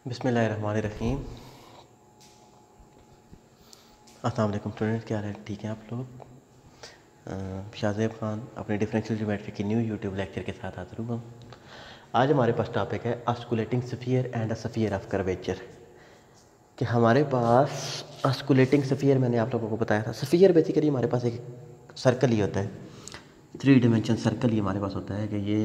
बिस्मिल्लाहिर्रहमानिर्रहीम। अस्सलाम वालेकुम स्टूडेंट्स, क्या हाल है? ठीक हैं आप लोग? शाहज़ेब खान अपने डिफरेंशियल ज्योमेट्री की न्यू यूट्यूब लेक्चर के साथ हाजिर हुआ। आज हमारे पास टॉपिक है osculating sphere and a sphere of curvature. कि हमारे पास ऑस्कुलेटिंग स्फीयर, मैंने आप लोगों को बताया था, स्फीयर बेसिकली हमारे पास एक सर्कल ही होता है, 3 डायमेंशन सर्कल ही हमारे पास होता है। कि ये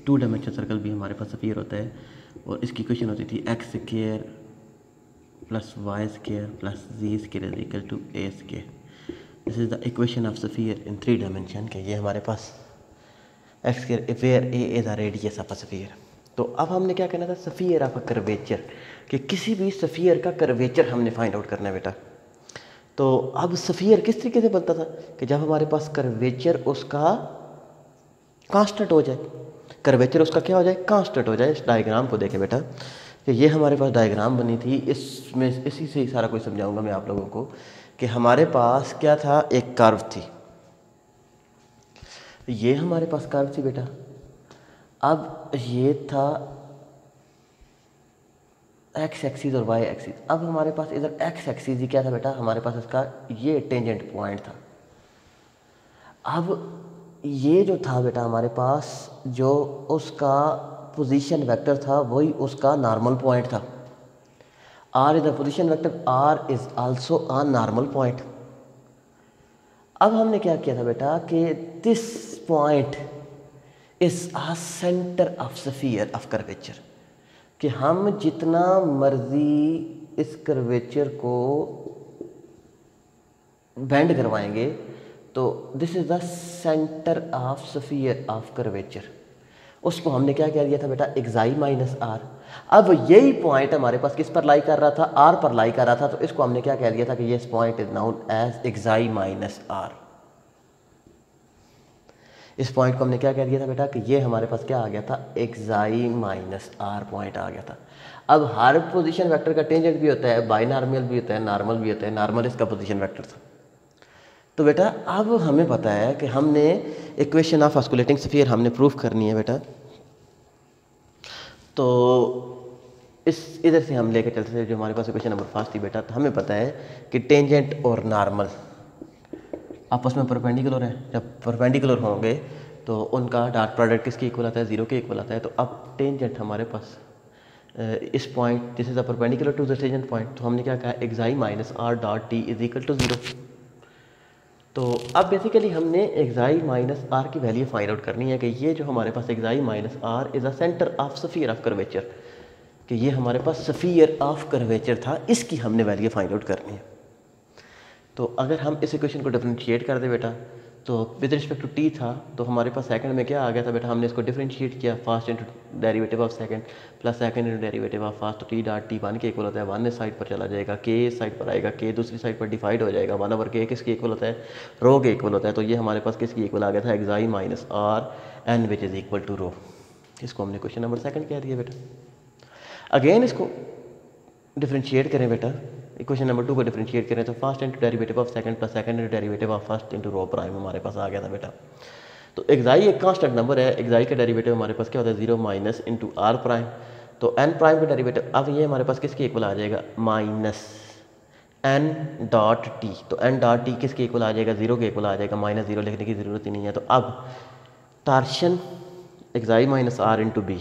2 डायमेंशन सर्कल भी हमारे पास स्फीयर होता है और इसकी इक्वेशन होती थी X square plus Y square plus Z square is equal to A square. This is the equation of sphere in 3 dimension. के ये हमारे पास X square where A is the radius of a sphere. तो अब हमने क्या करना था, स्फीयर ऑफ अ कर्वेचर, कि किसी भी स्फीयर का कर्वेचर हमने फाइंड आउट करना है बेटा। तो अब स्फीयर किस तरीके से बनता था कि जब हमारे पास कर्वेचर उसका कांस्टेंट हो जाए, कर्वेचर उसका क्या हो जाए, कांस्टेंट हो जाए। इस डायग्राम को देखें बेटा, कि ये हमारे पास डायग्राम बनी थी, इसमें इसी से ही सारा कुछ समझाऊंगा मैं आप लोगों को। कि हमारे पास क्या था, एक कर्व थी, ये हमारे पास कर्व थी बेटा। अब ये था एक्स एक्सिस और वाई एक्सिस। अब हमारे पास इधर एक्स एक्सिस ही क्या था बेटा, हमारे पास इसका ये टेंजेंट पॉइंट था। अब ये जो था बेटा हमारे पास, जो उसका पोजीशन वेक्टर था वही उसका नॉर्मल पॉइंट था। R is the position vector, R is also a normal point. अब हमने क्या किया था बेटा कि this point is a centre of sphere of curvature. कि हम जितना मर्जी इस कर्वेचर को बेंड करवाएंगे तो this is the centre of sphere of curvature. उसको हमने क्या कह दिया था बेटा, एक्साई माइनस आर। अब यही पॉइंट हमारे पास किस पर लाई कर रहा था, आर पर लाई कर रहा था। तो इसको हमने क्या कह दिया था कि ये point is known as xi minus R. इस पॉइंट को हमने क्या कह दिया था बेटा कि ये हमारे पास क्या आ गया था, एक्साई माइनस आर पॉइंट आ गया था। अब हर पोजीशन वेक्टर का टेंजेंट भी होता है, बाइनॉर्मल भी होता है, नॉर्मल भी होता है। नॉर्मल इसका पोजीशन वेक्टर था। तो बेटा अब हमें पता है कि हमने इक्वेशन ऑफ ऑस्कुलेटिंग स्फीयर हमने प्रूफ करनी है बेटा। तो इस इधर से हम लेकर चलते थे, जो हमारे पास इक्वेशन नंबर फर्स्ट थी बेटा। तो हमें पता है कि टेंजेंट और नॉर्मल आपस में परपेंडिकुलर हैं। जब परपेंडिकुलर होंगे तो उनका डॉट प्रोडक्ट किसके इक्वल आता है, जीरो के इक्वल आता है। तो अब टेंजेंट हमारे पास इस point, this is a perpendicular to the tangent point. तो हमने क्या कहा, xi minus R dot T is equal to zero. तो अब बेसिकली हमने एक्साई माइनस आर की वैल्यू फाइंड आउट करनी है। कि ये जो हमारे पास xi minus R is a centre of sphere of curvature, कि ये हमारे पास स्फीयर ऑफ कर्वेचर था, इसकी हमने वैल्यू फाइंड आउट करनी है। तो अगर हम इस इक्वेशन को डिफरेंशिएट कर दे बेटा, तो विद रिस्पेक्ट टू टी था, तो हमारे पास सेकंड में क्या आ गया था बेटा, हमने इसको डिफरेंशिएट किया, first into derivative of second plus second into derivative of first. तो टी डॉट टी वन के इक्वल होता है, वन इस साइड पर चला जाएगा, के इस साइड पर आएगा, के दूसरी साइड पर डिवाइड हो जाएगा, वन ओवर के किसके इक्वल होता है, रो के इक्वल होता है। तो ये हमारे पास किसकी इक्वल आ गया था, xi minus R N which is equal to rho. इसको हमने क्वेश्चन नंबर सेकंड कह दिया बेटा। अगेन इसको डिफरेंशिएट करें बेटा, इक्वेशन नंबर 2 को डिफरेंशिएट करें तो first into derivative of second plus second into derivative of first into rho prime हमारे पास आ गया था बेटा। तो एक्साई एक कांस्टेंट नंबर है, एक्साई का डेरिवेटिव हमारे पास क्या होता है, zero minus into R prime. तो एन प्राइम का डेरिवेटिव, अब ये हमारे पास किसके इक्वल आ जाएगा, माइनस एन डॉट टी। तो एन डॉट टी किसके इक्वल आ जाएगा, जीरो के इक्वल आ जाएगा, माइनस जीरो लिखने की जरूरत ही नहीं है। तो अब torsion xi minus R into B,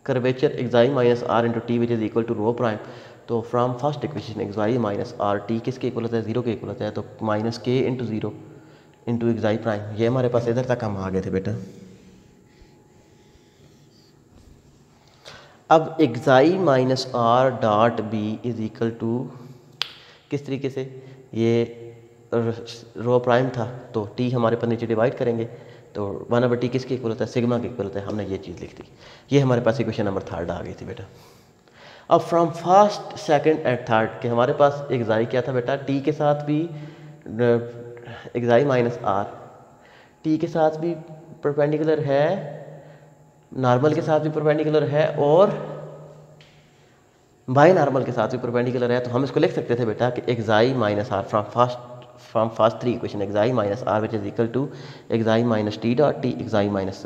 curvature xi minus R into T which is equal to rho prime. तो from first equation xi minus R T किसके इक्वल होता है, जीरो के इक्वल होता है। तो माइनस के इंटू जीरो इंटू एक्साई प्राइम, ये हमारे पास इधर तक हम आ गए थे बेटा। अब xi minus R dot B is equal to किस तरीके से, ये रो प्राइम था तो टी हमारे पास नीचे डिवाइड करेंगे, तो वन ओवर टी किसके इक्वल होता है, सिग्मा के इक्वल होता है। हमने ये चीज़ लिख दी, ये हमारे पास इक्वेशन नंबर थर्ड आ गई थी बेटा। अब from first second and third के हमारे पास एक्साई क्या था बेटा, टी के साथ भी एक्साई माइनस आर, टी के साथ भी परपेंडिकुलर है, नॉर्मल के साथ भी परपेंडिकुलर है, और बाई नॉर्मल के साथ भी परपेंडिकुलर है। तो हम इसको लिख सकते थे बेटा कि xi minus R from first three equation xi minus R which is equal to xi minus T dot T, xi minus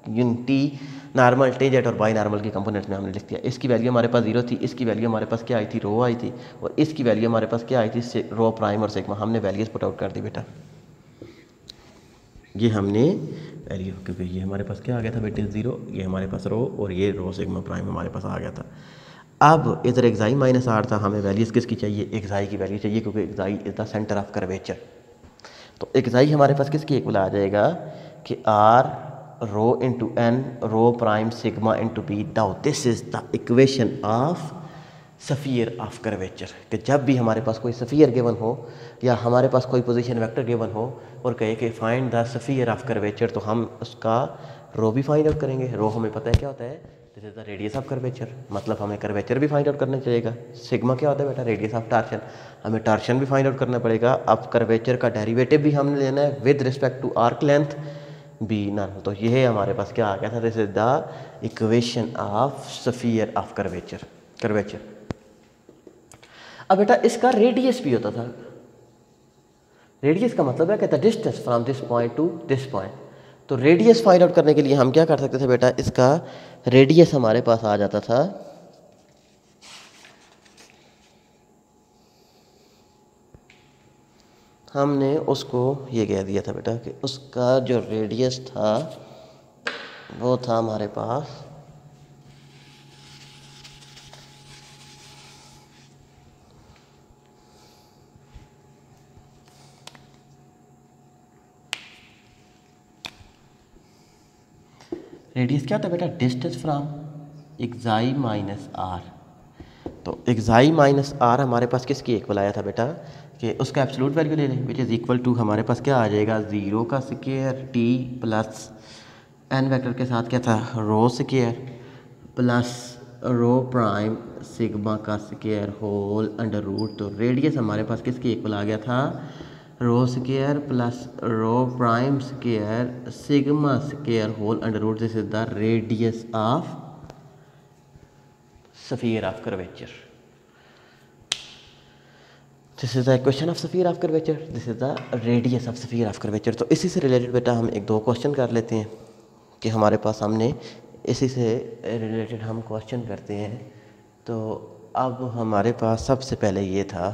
T normal, tangent और बाई नॉर्मल की कंपोनेंट्स में हमने लिख दिया। इसकी वैल्यू हमारे पास 0 थी, इसकी वैल्यू हमारे पास क्या आई थी, रो आई थी, और इसकी वैल्यू हमारे पास क्या आई थी, रो प्राइम और सिग्मा। हमने वैल्यूज पुट आउट कर दी बेटा, ये हमने वैल्यू, क्योंकि ये हमारे पास क्या आ गया था बेटे 0, ये हमारे पास रो, और ये रो सिग्मा प्राइम हमारे पास आ गया था। अब इधर एक्साई माइनस आर था, हमें वैल्यूज किसकी चाहिए, एक्साई की वैल्यू चाहिए, क्योंकि xi is the centre of curvature. तो एक्साई हमारे पास किसकी इक्वल आ जाएगा कि R rho into N rho prime sigma into B. Now this is the equation of sphere of curvature, कि जब भी हमारे पास कोई सफ़ियर गिवन हो या हमारे पास कोई पोजीशन वेक्टर गिवन हो और कहे कि find the sphere of curvature, तो हम उसका रो भी फाइंड आउट करेंगे। रो हमें पता है क्या होता है, this is the radius of curvature, मतलब हमें कर्वेचर भी फाइंड आउट करना चाहिएगा। सिग्मा क्या होता है बेटा, रेडियस ऑफ टार्शन, हमें टार्शन भी फाइंड आउट करना पड़ेगा। अब कर्वेचर का डेरिवेटिव भी हमने लेना है with respect to arc length B normal. तो ये हमारे पास क्या आ गया था, this is the equation of sphere of curvature. अब बेटा इसका रेडियस भी होता था, रेडियस का मतलब है कहता है distance from this point two this point. तो रेडियस फाइंड आउट करने के लिए हम क्या कर सकते थे बेटा, इसका रेडियस हमारे पास आ जाता था हमने उसको ये कह दिया था बेटा कि उसका जो रेडियस था वो था हमारे पास रेडियस क्या होता है बेटा, distance from xi minus R. तो एक्साई माइनस आर हमारे पास किसकी इक्वल आया था बेटा, कि उसका एब्सोल्यूट वैल्यू ले लें, विच इज़ इक्वल टू हमारे पास क्या आ जाएगा, 0 का square T plus N vector के साथ क्या था, rho square plus rho prime sigma का स्क्वायर होल अंडर रूट। तो रेडियस हमारे पास किसकी इक्वल आ गया था, rho square plus rho prime square sigma square whole under root. This is the radius of sphere of curvature. This is the equation of sphere of curvature, this is the radius of sphere of curvature. तो इसी से related बेटा हम एक दो question कर लेते हैं कि हमारे पास हमने इसी से रिलेटेड हम क्वेश्चन करते हैं। तो अब हमारे पास सबसे पहले ये था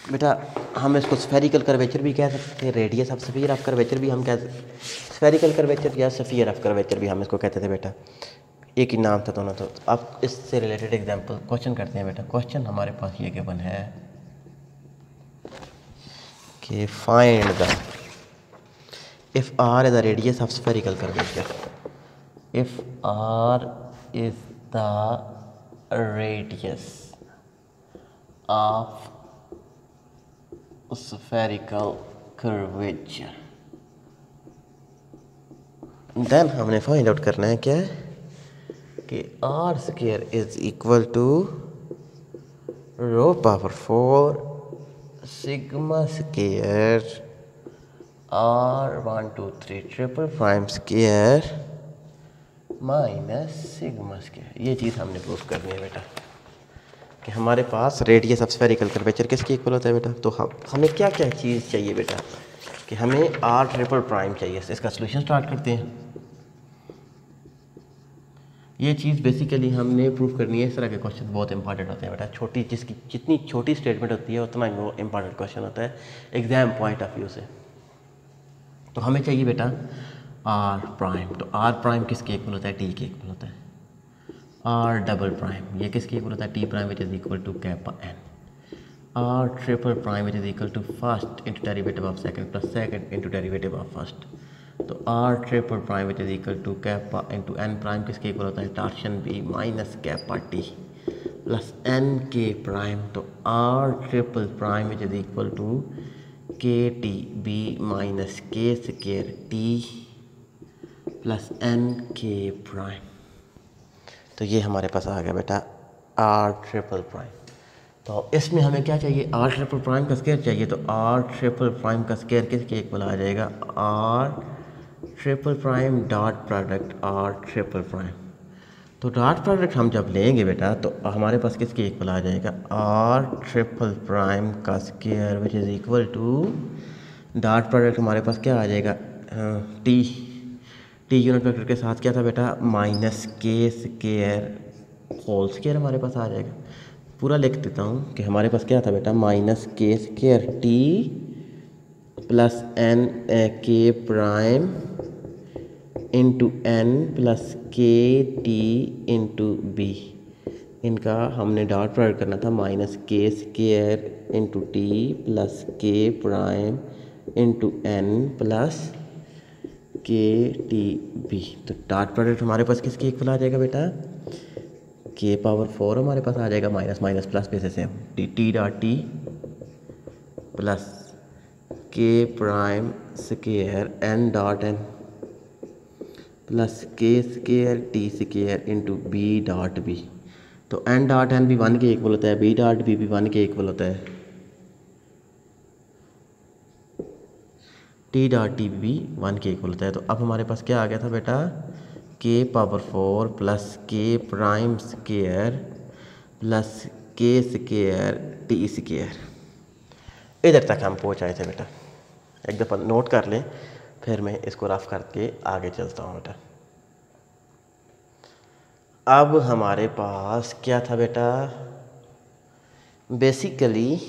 बेटा, हम इसको स्फेरिकल कर्वेचर भी कह सकते हैं, radius of sphere of curvature भी हम कह सकते, स्फेरिकल कर्वेचर या सफ़ियर ऑफ कर्वेचर भी हम इसको कहते थे बेटा, एक ही नाम था दोनों। तो अब इससे रिलेटेड एग्जांपल क्वेश्चन करते हैं बेटा। क्वेश्चन हमारे पास ये गिवन है कि find the if R is the radius of spherical curvature, if R is the radius of spherical curvature, then हमने फाइंड आउट करना है क्या कि R square is equal to rho power 4 sigma square R 1 2 3 triple prime square minus sigma square. ये चीज़ हमने proof करनी है बेटा कि हमारे पास रेडियस ऑफ स्फेरिकल कर्वेचर किसकी इक्वल होता है बेटा। तो हमें क्या क्या चीज़ चाहिए बेटा कि हमें आर ट्रिपल प्राइम चाहिए। इसका सोल्यूशन स्टार्ट करते हैं। ये चीज़ बेसिकली हमने प्रूफ करनी है। इस तरह के क्वेश्चन बहुत इंपॉर्टेंट होते हैं बेटा, छोटी जिसकी जितनी छोटी स्टेटमेंट होती है उतना ही वो इंपॉर्टेंट क्वेश्चन होता है एग्जाम पॉइंट ऑफ व्यू से। तो हमें चाहिए बेटा आर प्राइम। तो आर प्राइम किसके इक्वल होता है, टी के इक्वल होता है। आर डबल प्राइम ये किसके इक्वल होता है, T prime which is equal to kappa N. R triple prime is equal to first into derivative of second plus second into derivative of first. तो R triple prime is equal to kappa into N prime किसके equal होता है, torsion B minus kappa T plus N K prime. तो R triple prime is equal to K T B minus K square T plus N K prime. तो ये हमारे पास आ गया बेटा आर ट्रिपल प्राइम। तो इसमें हमें क्या चाहिए, आर ट्रिपल प्राइम का स्क्वायर चाहिए। तो आर ट्रिपल प्राइम का स्क्वायर किसके इक्वल आ जाएगा, are triple prime dot product are triple prime. तो डॉट प्रोडक्ट हम जब लेंगे बेटा तो हमारे पास किसके इक्वल आ जाएगा, आर ट्रिपल प्राइम का square which is equal to dot product हमारे पास क्या आ जाएगा, टी यूनिट वेक्टर के साथ क्या था बेटा, minus K square whole square हमारे पास आ जाएगा। पूरा लिख देता हूँ कि हमारे पास क्या था बेटा, minus K square T plus N K prime into N plus के टी इंटू बी। इनका हमने डॉट प्रोडक्ट करना था, minus K square into T plus K prime into N plus के टी बी। तो डॉट प्रोडक्ट हमारे पास किसके इक्वल आ जाएगा बेटा, के पावर 4 हमारे पास आ जाएगा, माइनस माइनस प्लस पे से T dot T plus K prime square N dot N plus K square T square into B dot B. तो एन डॉट एन भी 1 के इक्वल होता है, बी डॉट बी भी 1 के इक्वल होता है, टी डॉट टी भी 1 के इक्वल होता है। तो अब हमारे पास क्या आ गया था बेटा, के power 4 plus K prime square plus K square T square. इधर तक हम पहुँच आए थे बेटा, एक दफ़ा नोट कर लें, फिर मैं इसको रफ करके आगे चलता हूँ बेटा। अब हमारे पास क्या था बेटा, बेसिकली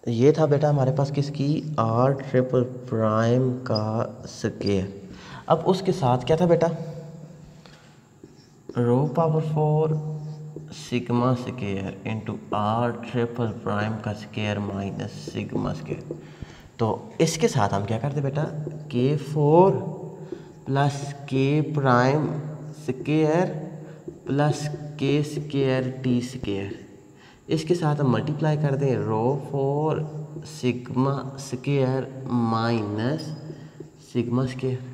ये था बेटा हमारे पास किसकी, आर ट्रिपल प्राइम का स्क्वायर। अब उसके साथ क्या था बेटा, rho power 4 sigma square into R triple prime का स्क्वायर माइनस सिग्मा स्क्वायर। तो इसके साथ हम क्या करते बेटा, के 4 plus K prime square plus K square T square, इसके साथ हम मल्टीप्लाई कर दें रो 4 sigma square minus sigma square.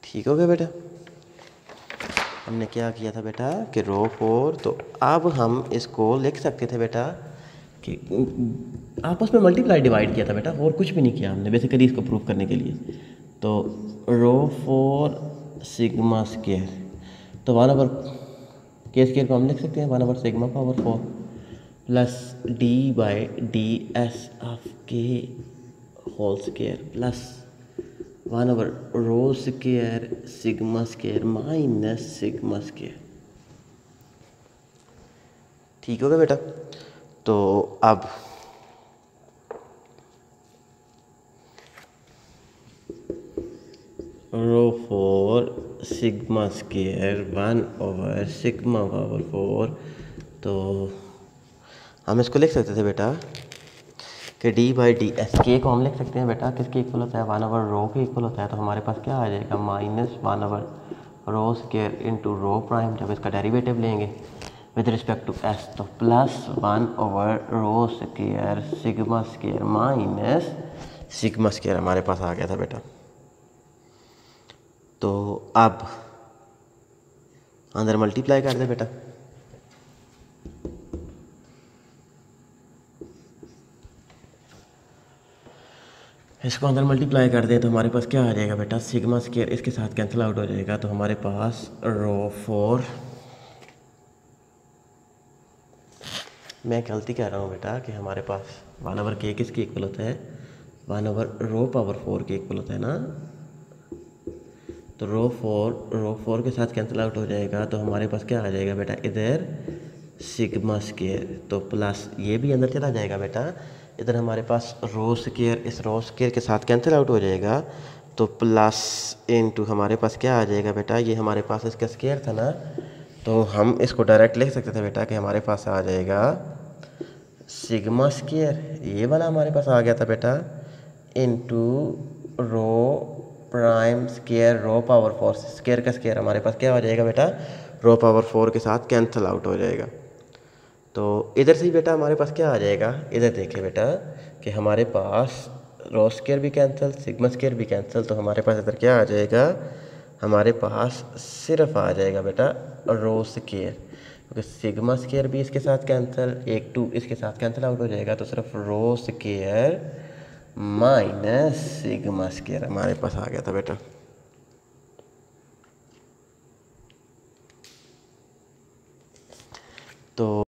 ठीक हो गया बेटा, हमने क्या किया था बेटा कि रो 4, तो अब हम इसको लिख सकते थे बेटा कि आपस में मल्टीप्लाई डिवाइड किया था बेटा, और कुछ भी नहीं किया हमने बेसिकली इसको प्रूव करने के लिए। तो रो 4 सिग्मा स्क्वायर, तो 1/, के स्क्वायर को हम लिख सकते हैं 1/, sigma power 4 plus D by D S of K whole square plus 1/, rho square sigma square minus sigma square. ठीक हो गया बेटा। तो अब rho 4 sigma square 1/, sigma power 4। तो हम इसको लिख सकते थे बेटा कि डी बाई डी एस, के को हम लिख सकते हैं बेटा किसके इक्वल होता है, 1/, रो के इक्वल होता है। तो हमारे पास क्या आ जाएगा, minus 1/, rho square into rho prime, जब इसका डेरिवेटिव लेंगे विद रिस्पेक्ट टू एस, तो plus 1/, rho square sigma square minus sigma square हमारे पास आ गया था बेटा। तो अब अंदर मल्टीप्लाई कर दे बेटा, इसको अंदर मल्टीप्लाई कर दें तो हमारे पास क्या आ जाएगा बेटा, सिग्मा स्क्वायर इसके साथ कैंसिल आउट हो जाएगा। तो हमारे पास रो 4, मैं गलती कह रहा हूँ बेटा कि हमारे पास 1/, के किसके इक्वल होता है, 1/, रो पावर 4 के इक्वल होता है ना। तो रो 4 के साथ कैंसिल आउट हो जाएगा। तो हमारे पास क्या आ जाएगा बेटा, इधर सिग्मा स्केयर, तो प्लस ये भी अंदर चला जाएगा बेटा, इधर हमारे पास रो स्केयर, इस रो स्केयर के साथ कैंसिल आउट हो जाएगा, तो प्लस इनटू हमारे पास क्या आ जाएगा बेटा, ये हमारे पास इसका स्केयर था ना, तो हम इसको डायरेक्ट लिख सकते थे बेटा कि हमारे पास आ जाएगा सिग्मा स्केयर, ये वाला हमारे पास आ गया था बेटा, इनटू रो प्राइम स्केयर रो पावर 4, स्केयर का स्केयर हमारे पास क्या हो जाएगा बेटा, रो पावर 4 के साथ कैंसिल आउट हो जाएगा। तो इधर से ही बेटा हमारे पास क्या आ जाएगा, इधर देखिए बेटा कि हमारे पास रो स्केयर भी कैंसिल, सिग्मा स्केयर भी कैंसिल, तो हमारे पास इधर क्या आ जाएगा, हमारे पास सिर्फ आ जाएगा बेटा रो स्केयर, क्योंकि सिग्मा स्केयर भी इसके साथ कैंसिल, एक 2 इसके साथ कैंसिल आउट हो जाएगा, तो सिर्फ रो स्केयर माइनस सिग्मा स्केयर हमारे पास आ गया था बेटा। तो